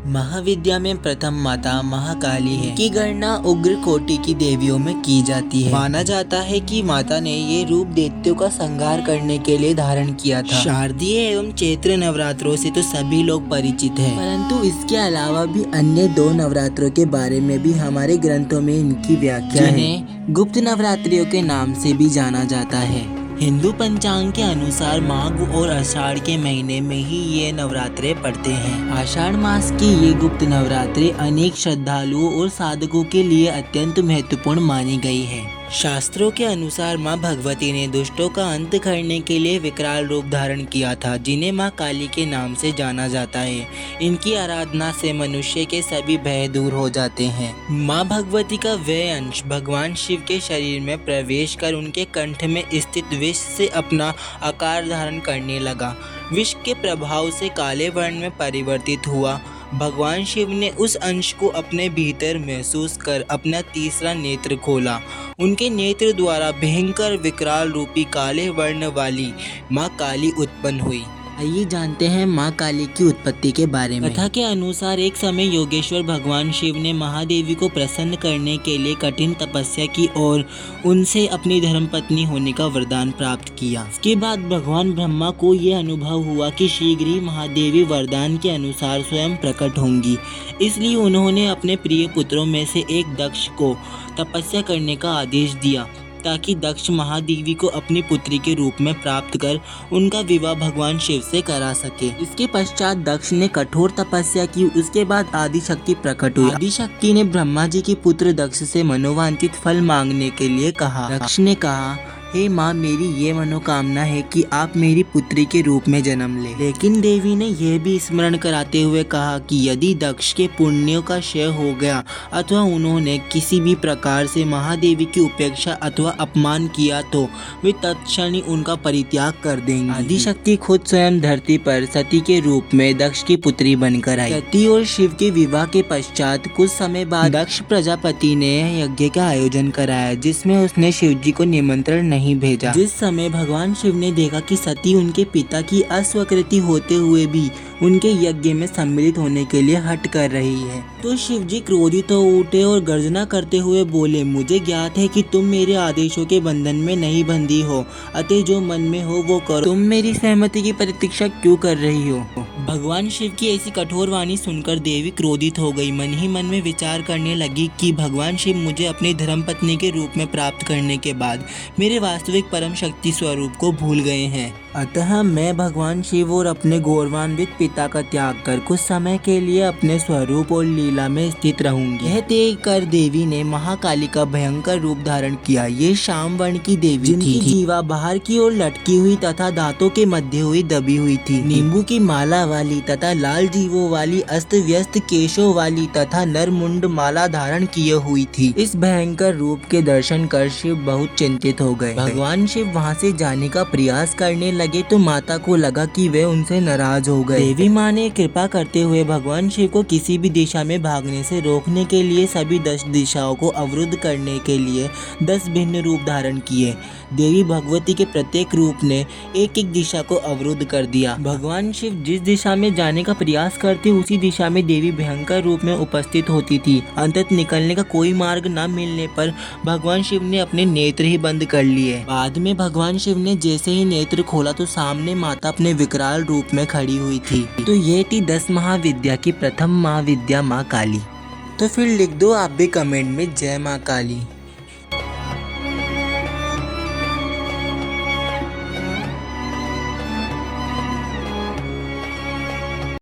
महाविद्या में प्रथम माता महाकाली है की गणना उग्र कोटि की देवियों में की जाती है। माना जाता है कि माता ने ये रूप दैत्यों का संहार करने के लिए धारण किया था। शारदीय एवं चैत्र नवरात्रों से तो सभी लोग परिचित हैं, परंतु इसके अलावा भी अन्य 2 नवरात्रों के बारे में भी हमारे ग्रंथों में इनकी व्याख्या है, जिन्हें गुप्त नवरात्रियों के नाम से भी जाना जाता है। हिंदू पंचांग के अनुसार माघ और आषाढ़ के महीने में ही ये नवरात्रे पड़ते हैं। आषाढ़ मास की ये गुप्त नवरात्रे अनेक श्रद्धालुओं और साधकों के लिए अत्यंत महत्वपूर्ण मानी गई है। शास्त्रों के अनुसार माँ भगवती ने दुष्टों का अंत करने के लिए विकराल रूप धारण किया था, जिन्हें माँ काली के नाम से जाना जाता है। इनकी आराधना से मनुष्य के सभी भय दूर हो जाते हैं। माँ भगवती का वह अंश भगवान शिव के शरीर में प्रवेश कर उनके कंठ में स्थित विष से अपना आकार धारण करने लगा। विष के प्रभाव से काले वर्ण में परिवर्तित हुआ। भगवान शिव ने उस अंश को अपने भीतर महसूस कर अपना तीसरा नेत्र खोला। उनके नेत्र द्वारा भयंकर विकराल रूपी काले वर्ण वाली माँ काली उत्पन्न हुई। आइए जानते हैं माँ काली की उत्पत्ति के बारे में। कथा के अनुसार एक समय योगेश्वर भगवान शिव ने महादेवी को प्रसन्न करने के लिए कठिन तपस्या की और उनसे अपनी धर्मपत्नी होने का वरदान प्राप्त किया। इसके बाद भगवान ब्रह्मा को यह अनुभव हुआ कि शीघ्र ही महादेवी वरदान के अनुसार स्वयं प्रकट होंगी। इसलिए उन्होंने अपने प्रिय पुत्रों में से एक दक्ष को तपस्या करने का आदेश दिया, ताकि दक्ष महादेवी को अपनी पुत्री के रूप में प्राप्त कर उनका विवाह भगवान शिव से करा सके। इसके पश्चात दक्ष ने कठोर तपस्या की। उसके बाद आदिशक्ति प्रकट हुई। आदिशक्ति ने ब्रह्मा जी के पुत्र दक्ष से मनोवांछित फल मांगने के लिए कहा। दक्ष ने कहा, हे माँ, मेरी ये मनोकामना है कि आप मेरी पुत्री के रूप में जन्म ले। लेकिन देवी ने यह भी स्मरण कराते हुए कहा कि यदि दक्ष के पुण्यों का क्षय हो गया अथवा उन्होंने किसी भी प्रकार से महादेवी की उपेक्षा अथवा अपमान किया तो वे तत्क्षण ही उनका परित्याग कर देंगी। आदिशक्ति खुद स्वयं धरती पर सती के रूप में दक्ष की पुत्री बनकर आई। सती और शिव के विवाह के पश्चात कुछ समय बाद दक्ष प्रजापति ने यज्ञ का आयोजन कराया, जिसमें उसने शिव जी को निमंत्रण नहीं भेजा। जिस समय भगवान शिव ने देखा कि सती उनके पिता की अस्वीकृति होते हुए भी उनके यज्ञ में सम्मिलित होने के लिए हट कर रही है, तो शिव जी क्रोधित हो उठे और गर्जना करते हुए बोले, मुझे ज्ञात है कि तुम मेरे आदेशों के बंधन में नहीं बंधी हो, अतः जो मन में हो वो करो। तुम मेरी सहमति की प्रतीक्षा क्यों कर रही हो? भगवान शिव की ऐसी कठोर वाणी सुनकर देवी क्रोधित हो गई। मन ही मन में विचार करने लगी कि भगवान शिव मुझे अपनी धर्मपत्नी के रूप में प्राप्त करने के बाद मेरे वास्तविक परम शक्ति स्वरूप को भूल गए हैं, अतः मैं भगवान शिव और अपने गौरवान्वित पिता का त्याग कर कुछ समय के लिए अपने स्वरूप और लीला में स्थित रहूंगी। यह देख कर देवी ने महाकाली का भयंकर रूप धारण किया। ये शाम वर्ण की देवी जिनकी जीवा बाहर की ओर लटकी हुई तथा दांतों के मध्य हुई दबी हुई थी, नींबू की माला वाली तथा लाल जीवों वाली, अस्त व्यस्त केशों वाली तथा नरमुंड माला धारण किए हुई थी। इस भयंकर रूप के दर्शन कर शिव बहुत चिंतित हो गए। भगवान शिव वहाँ से जाने का प्रयास करने लगे तो माता को लगा कि वे उनसे नाराज हो गए। देवी माँ ने कृपा करते हुए भगवान शिव को किसी भी दिशा में भागने से रोकने के लिए सभी 10 दिशाओं को अवरुद्ध करने के लिए 10 भिन्न रूप धारण किए। देवी भगवती के प्रत्येक रूप ने एक एक दिशा को अवरुद्ध कर दिया। भगवान शिव जिस दिशा में जाने का प्रयास करते उसी दिशा में देवी भयंकर रूप में उपस्थित होती थी। अंततः निकलने का कोई मार्ग न मिलने पर भगवान शिव ने अपने नेत्र ही बंद कर लिए। बाद में भगवान शिव ने जैसे ही नेत्र खोला तो सामने माता अपने विकराल रूप में खड़ी हुई थी। तो ये थी 10 महाविद्या की प्रथम महाविद्या माँ काली। तो फिर लिख दो आप भी कमेंट में जय माँ काली।